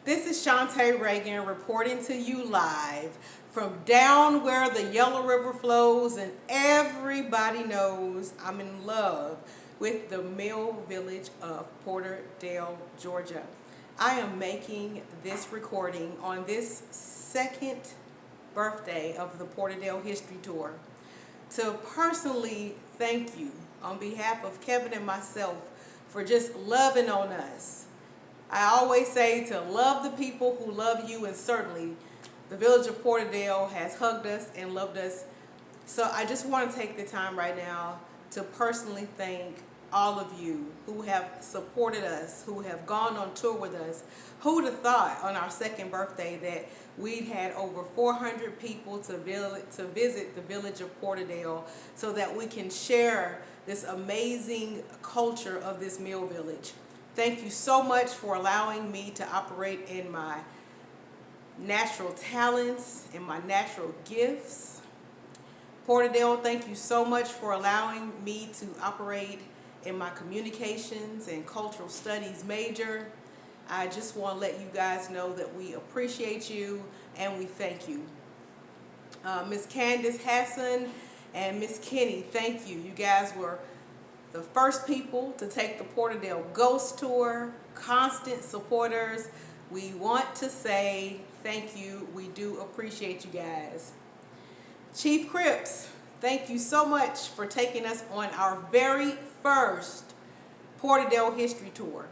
This is Shant'e Ragin reporting to you live from down where the Yellow River flows, and everybody knows I'm in love with the Mill Village of Porterdale, Georgia. I am making this recording on this second birthday of the Porterdale History Tour to personally thank you on behalf of Kevin and myself for just loving on us. I always say to love the people who love you, and certainly the village of Porterdale has hugged us and loved us. So I just want to take the time right now to personally thank all of you who have supported us, who have gone on tour with us. Who'd have thought on our second birthday that we'd had over 400 people to visit the village of Porterdale so that we can share this amazing culture of this mill village. Thank you so much for allowing me to operate in my natural talents and my natural gifts. Porterdale, thank you so much for allowing me to operate in my communications and cultural studies major. I just want to let you guys know that we appreciate you and we thank you. Miss Candace Hassan and Miss Kenny, thank you. You guys were the first people to take the Porterdale Ghost Tour, constant supporters. We want to say thank you. We do appreciate you guys. Chief Cripps, thank you so much for taking us on our very first Porterdale History Tour.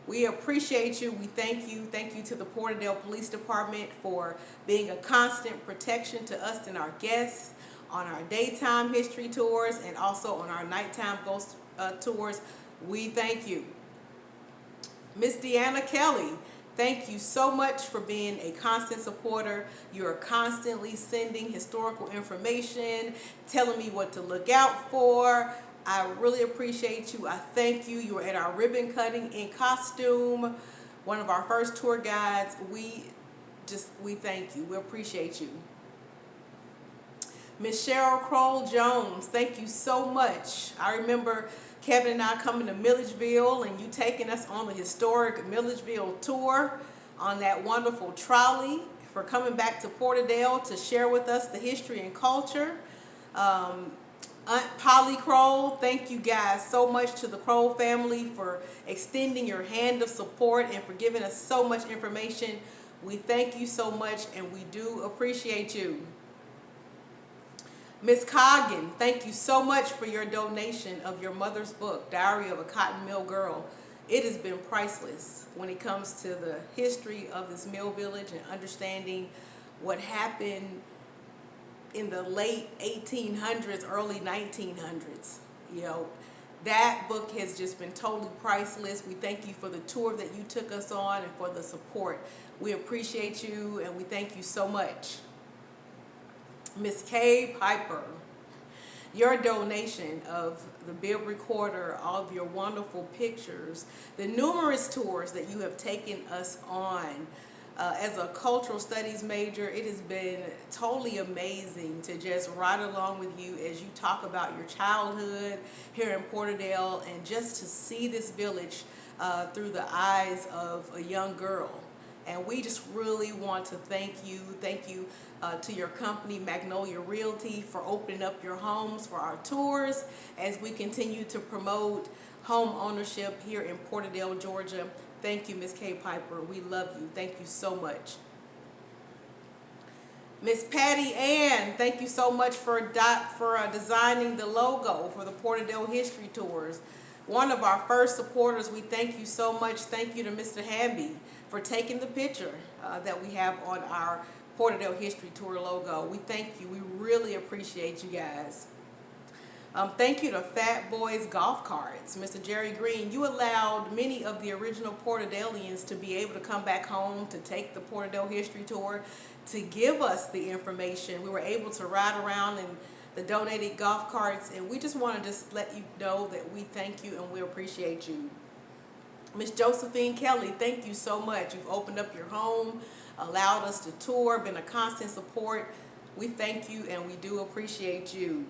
We appreciate you. We thank you. Thank you to the Porterdale Police Department for being a constant protection to us and our guests on our daytime history tours and also on our nighttime ghost tours. We thank you. Miss Deanna Kelly, thank you so much for being a constant supporter. You are constantly sending historical information, telling me what to look out for. I really appreciate you. I thank you. You were at our ribbon cutting in costume, one of our first tour guides. We thank you. We appreciate you. Miss Cheryl Kroll-Jones, thank you so much. I remember Kevin and I coming to Milledgeville and you taking us on the historic Milledgeville tour on that wonderful trolley, for coming back to Porterdale to share with us the history and culture. Aunt Polly Kroll, thank you guys so much to the Kroll family for extending your hand of support and for giving us so much information. We thank you so much and we do appreciate you. Miss Coggin, thank you so much for your donation of your mother's book, Diary of a Cotton Mill Girl. It has been priceless when it comes to the history of this mill village and understanding what happened in the late 1800s, early 1900s. You know, that book has just been totally priceless. We thank you for the tour that you took us on and for the support. We appreciate you and we thank you so much. Miss Kay Piper, your donation of the bib recorder, all of your wonderful pictures, the numerous tours that you have taken us on. As a cultural studies major, it has been totally amazing to just ride along with you as you talk about your childhood here in Porterdale and just to see this village through the eyes of a young girl. And we just really want to thank you. Thank you to your company, Magnolia Realty, for opening up your homes for our tours as we continue to promote home ownership here in Porterdale, Georgia. Thank you, Miss Kay Piper. We love you. Thank you so much. Miss Patty Ann, thank you so much for designing the logo for the Porterdale History Tours. One of our first supporters, we thank you so much. Thank you to Mr. Hamby for taking the picture that we have on our Porterdale History Tour logo. We thank you. We really appreciate you guys. Thank you to Fat Boys Golf Carts. Mr. Jerry Green, you allowed many of the original Porterdalians to be able to come back home to take the Porterdale History Tour, to give us the information. We were able to ride around in the donated golf carts, and we just want to let you know that we thank you and we appreciate you. Miss Josephine Kelly, thank you so much. You've opened up your home, allowed us to tour, been a constant support. We thank you and we do appreciate you.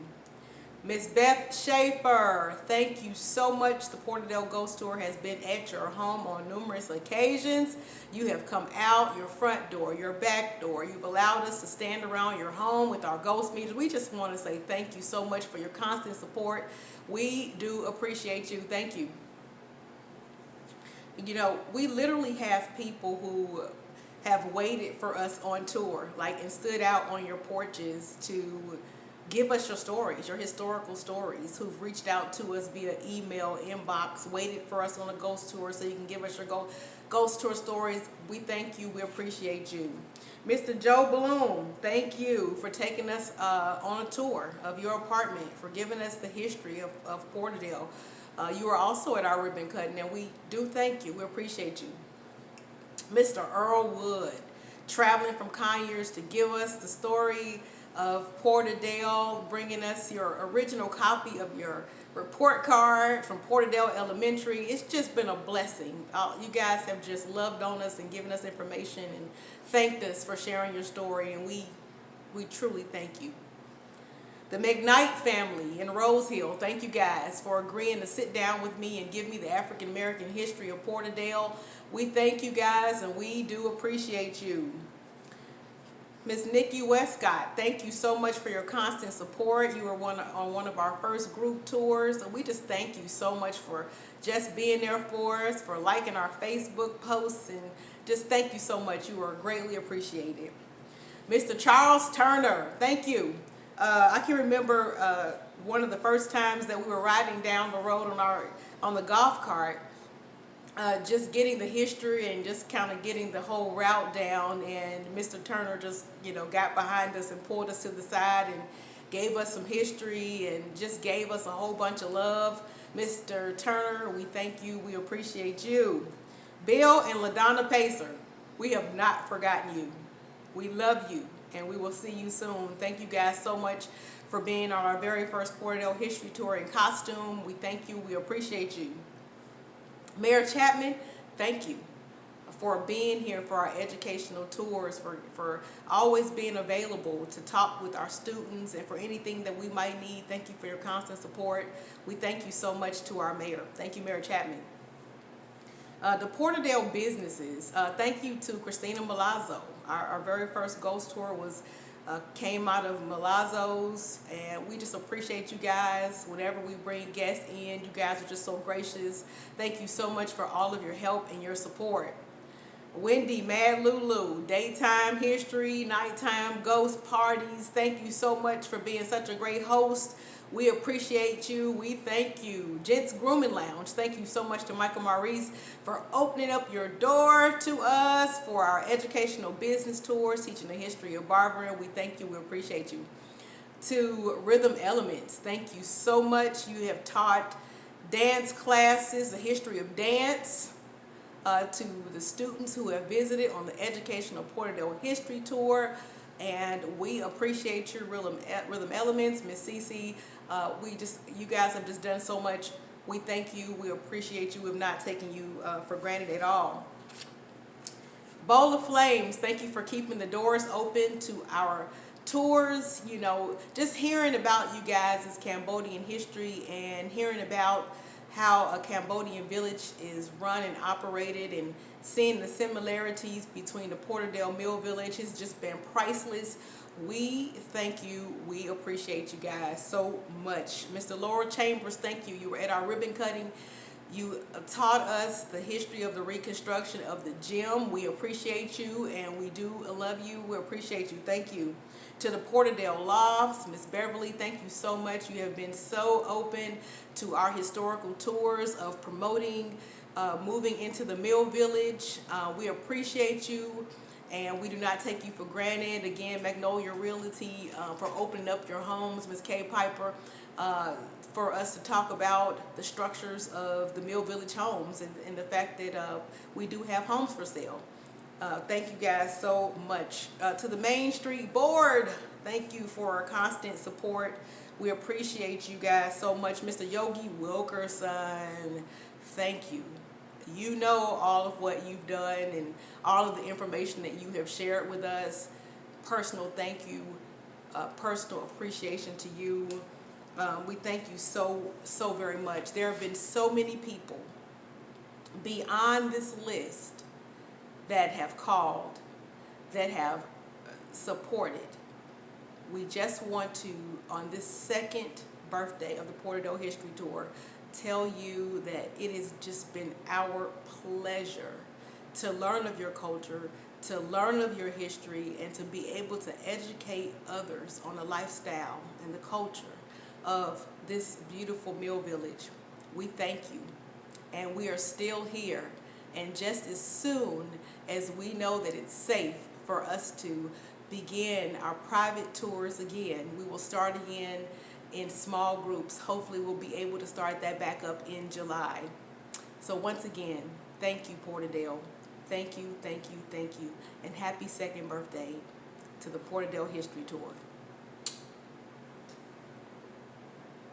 Miss Beth Schaefer, thank you so much. The Porterdale Ghost Tour has been at your home on numerous occasions. You have come out your front door, your back door. You've allowed us to stand around your home with our ghost meters. We just want to say thank you so much for your constant support. We do appreciate you. Thank you. You know, we literally have people who have waited for us on tour, like, and stood out on your porches to give us your stories, your historical stories, who've reached out to us via email, inbox, waited for us on a ghost tour so you can give us your ghost tour stories. We thank you. We appreciate you. Mr. Joe Bloom, thank you for taking us on a tour of your apartment, for giving us the history of Porterdale. You are also at our ribbon cutting, and we do thank you. We appreciate you. Mr. Earl Wood, traveling from Conyers to give us the story of Porterdale, bringing us your original copy of your report card from Porterdale Elementary. It's just been a blessing. You guys have just loved on us and given us information and thanked us for sharing your story, and we truly thank you. The McKnight family in Rose Hill, thank you guys for agreeing to sit down with me and give me the African American history of Porterdale. We thank you guys, and we do appreciate you. Miss Nikki Westcott, thank you so much for your constant support. You were on one of our first group tours. We just thank you so much for just being there for us, for liking our Facebook posts, and just thank you so much. You are greatly appreciated. Mr. Charles Turner, thank you. I can remember one of the first times that we were riding down the road on the golf cart, just getting the history and just kind of getting the whole route down, and Mr. Turner just, got behind us and pulled us to the side and gave us some history and just gave us a whole bunch of love. Mr. Turner, we thank you. We appreciate you. Bill and LaDonna Pacer, we have not forgotten you. We love you, and we will see you soon. Thank you guys so much for being on our very first Porterdale History Tour in costume. We thank you. We appreciate you. Mayor Chapman, thank you for being here for our educational tours, for always being available to talk with our students and for anything that we might need. Thank you for your constant support. We thank you so much to our mayor. Thank you, Mayor Chapman. The Porterdale businesses, thank you to Christina Malazzo. Our very first ghost tour came out of Malazzo's, and we just appreciate you guys. Whenever we bring guests in, you guys are just so gracious. Thank you so much for all of your help and your support. Wendy, Mad Lulu, daytime history, nighttime ghost parties. Thank you so much for being such a great host. We appreciate you. We thank you. Gents Grooming Lounge, thank you so much to Michael Maurice for opening up your door to us for our educational business tours, teaching the history of barbering. We thank you. We appreciate you. To Rhythm Elements, thank you so much. You have taught dance classes, the history of dance, to the students who have visited on the Educational Porterdale History Tour. And we appreciate your Rhythm Elements, Miss Cece. You guys have just done so much. We thank you. We appreciate you. We have not taken you for granted at all. Bowl of Flames, thank you for keeping the doors open to our tours. Just hearing about you guys' Cambodian history and hearing about how a Cambodian village is run and operated, and seeing the similarities between the Porterdale Mill Village has just been priceless. We thank you. We appreciate you guys so much. Mr. Laurel Chambers, thank you. You were at our ribbon cutting. You taught us the history of the reconstruction of the gym. We appreciate you, and we do love you. We appreciate you. Thank you. To the Porterdale Lofts, Miss Beverly, thank you so much. You have been so open to our historical tours of promoting moving into the Mill Village. We appreciate you, and we do not take you for granted. Again, Magnolia Realty for opening up your homes, Ms. Kay Piper, for us to talk about the structures of the Mill Village homes and the fact that we do have homes for sale. Thank you guys so much. To the Main Street Board, thank you for our constant support. We appreciate you guys so much. Mr. Yogi Wilkerson, thank you. You know all of what you've done and all of the information that you have shared with us. Personal thank you, personal appreciation to you. We thank you so very much. There have been so many people beyond this list that have called, that have supported. We just want to, on this second birthday of the Porterdale History Tour, tell you that it has just been our pleasure to learn of your culture, to learn of your history, and to be able to educate others on the lifestyle and the culture of this beautiful mill village. We thank you, and we are still here. And just as soon as we know that it's safe for us to begin our private tours again, we will start again in small groups. Hopefully we'll be able to start that back up in July. So once again, thank you, Porterdale. Thank you, thank you, thank you. And happy second birthday to the Porterdale History Tour.